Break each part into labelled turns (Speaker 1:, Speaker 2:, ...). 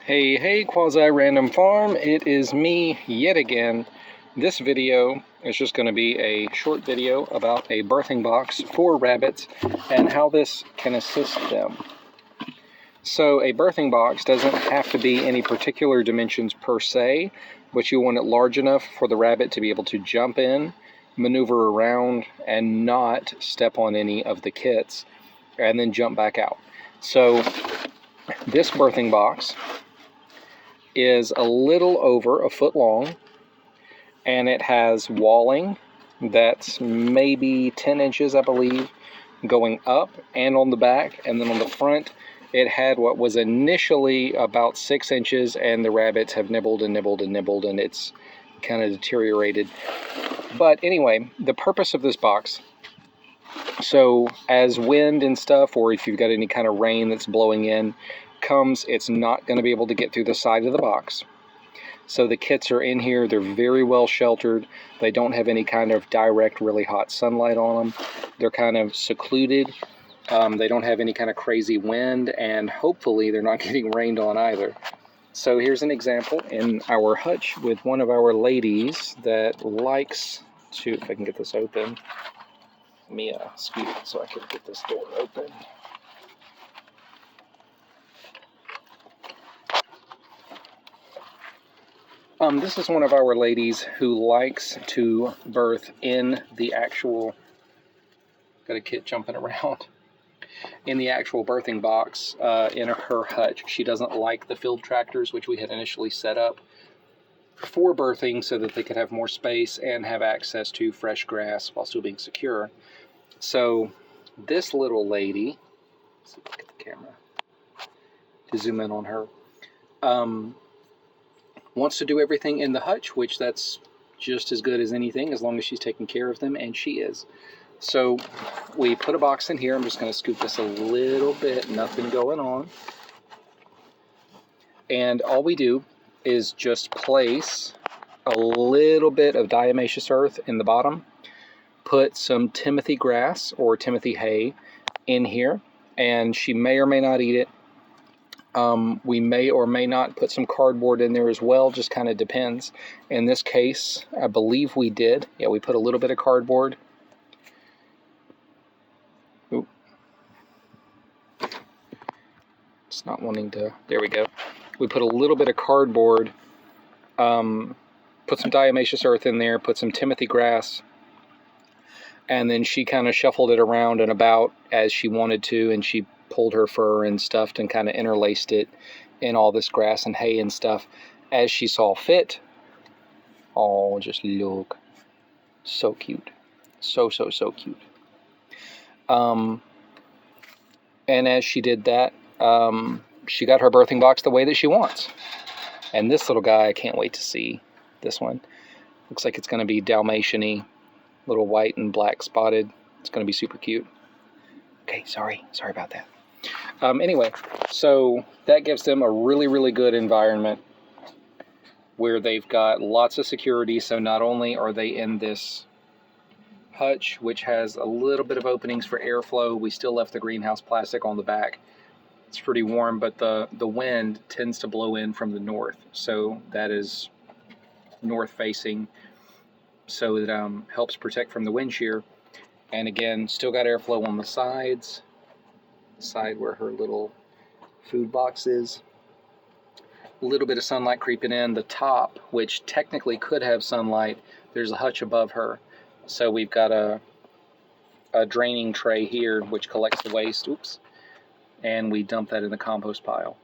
Speaker 1: Hey, Quasi-Random Farm, it is me yet again. This video is just going to be a short video about a birthing box for rabbits and how this can assist them. So a birthing box doesn't have to be any particular dimensions per se, but you want it large enough for the rabbit to be able to jump in, maneuver around, and not step on any of the kits, and then jump back out. So this birthing box is a little over a foot long, and it has walling that's maybe 10 inches, I believe, going up and on the back, and then on the front it had what was initially about 6 inches, and the rabbits have nibbled and nibbled and nibbled, and it's kind of deteriorated. But anyway, the purpose of this box, so as wind and stuff, or if you've got any kind of rain that's blowing in comes, it's not going to be able to get through the side of the box. So the kits are in here, they're very well sheltered, they don't have any kind of direct really hot sunlight on them, they're kind of secluded, they don't have any kind of crazy wind, and hopefully they're not getting rained on either. So here's an example in our hutch with one of our ladies that likes to, if I can get this open, let me scoot it so I can get this door open. This is one of our ladies who likes to birth in the actual, got a kit jumping around, in the actual birthing box in her hutch. She doesn't like the field tractors, which we had initially set up for birthing so that they could have more space and have access to fresh grass while still being secure. So this little lady, let's see if I get the camera to zoom in on her, wants to do everything in the hutch, which that's just as good as anything as long as she's taking care of them, and she is. So we put a box in here. I'm just going to scoop this a little bit, nothing going on. And all we do is just place a little bit of diatomaceous earth in the bottom, put some Timothy grass or Timothy hay in here, and she may or may not eat it. We may or may not put some cardboard in there as well, just kind of depends. In this case, I believe we did. Yeah, we put a little bit of cardboard. Oop. It's not wanting to, there we go. We put a little bit of cardboard, put some diatomaceous earth in there, put some Timothy grass, and then she kind of shuffled it around and about as she wanted to, and she pulled her fur and stuffed and kind of interlaced it in all this grass and hay and stuff as she saw fit. Oh, just look. So cute. So cute. And as she did that, she got her birthing box the way that she wants. And this little guy, I can't wait to see this one. Looks like it's going to be Dalmatian-y, little white and black spotted. It's going to be super cute. Okay, sorry about that. Anyway, so that gives them a really good environment where they've got lots of security. So not only are they in this hutch, which has a little bit of openings for airflow, we still left the greenhouse plastic on the back. It's pretty warm, but the wind tends to blow in from the north, so that is north facing, so it helps protect from the wind shear. And again, still got airflow on the sides, side where her little food box is. A little bit of sunlight creeping in. The top, which technically could have sunlight, there's a hutch above her, so we've got a draining tray here which collects the waste. Oops. And we dump that in the compost pile.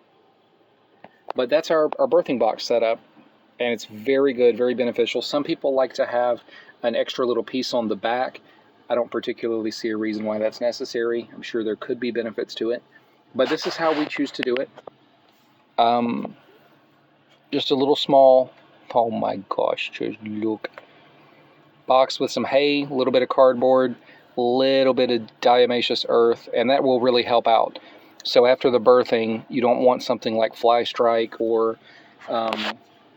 Speaker 1: But that's our birthing box setup, and it's very good, very beneficial. Some people like to have an extra little piece on the back. I don't particularly see a reason why that's necessary. I'm sure there could be benefits to it, but this is how we choose to do it. Just a little small, oh my gosh, just look, box with some hay, a little bit of cardboard, a little bit of diatomaceous earth, and that will really help out. So after the birthing, you don't want something like fly strike or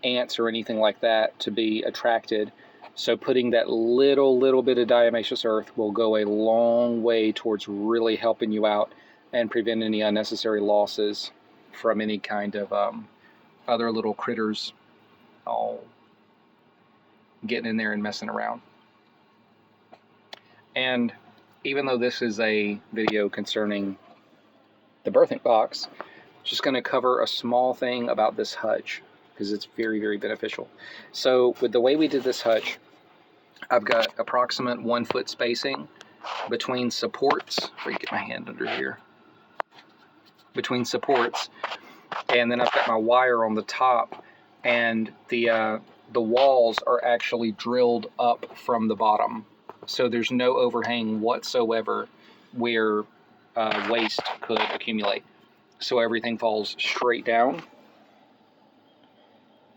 Speaker 1: ants or anything like that to be attracted. So putting that little bit of diatomaceous earth will go a long way towards really helping you out and prevent any unnecessary losses from any kind of other little critters all getting in there and messing around. And even though this is a video concerning the birthing box, just going to cover a small thing about this hutch because it's very, very beneficial. So with the way we did this hutch, I've got approximate 1 foot spacing between supports. If I can get my hand under here. Between supports, and then I've got my wire on the top, and the walls are actually drilled up from the bottom, so there's no overhang whatsoever where waste could accumulate. So everything falls straight down,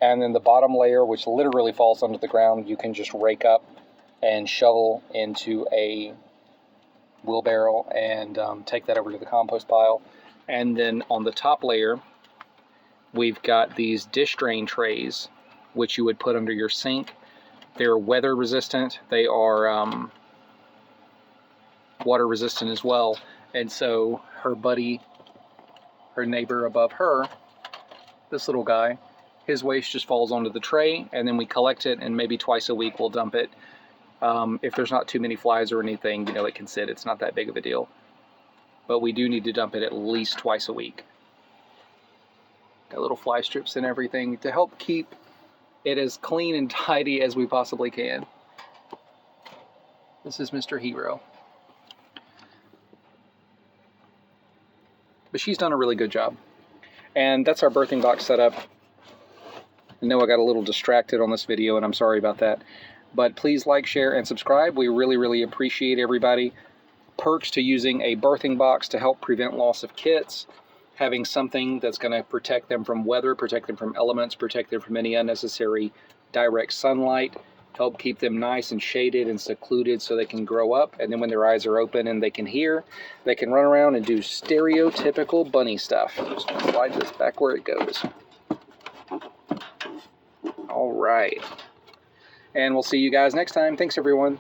Speaker 1: and then the bottom layer, which literally falls under the ground, you can just rake up and shovel into a wheelbarrow and take that over to the compost pile. And then on the top layer, we've got these dish drain trays, which you would put under your sink. They're weather resistant. They are water resistant as well. And so her buddy, her neighbor above her, this little guy, his waste just falls onto the tray, and then we collect it, and maybe twice a week we'll dump it. If there's not too many flies or anything, it can sit. It's not that big of a deal. But we do need to dump it at least twice a week. Got little fly strips and everything to help keep it as clean and tidy as we possibly can. This is Mr. Hero. But she's done a really good job. And that's our birthing box setup. I know I got a little distracted on this video, and I'm sorry about that. But please like, share, and subscribe. We really, really appreciate everybody. Perks to using a birthing box to help prevent loss of kits, having something that's going to protect them from weather, protect them from elements, protect them from any unnecessary direct sunlight, help keep them nice and shaded and secluded so they can grow up, and then when their eyes are open and they can hear, they can run around and do stereotypical bunny stuff. Just going to slide this back where it goes. All right. And we'll see you guys next time. Thanks, everyone.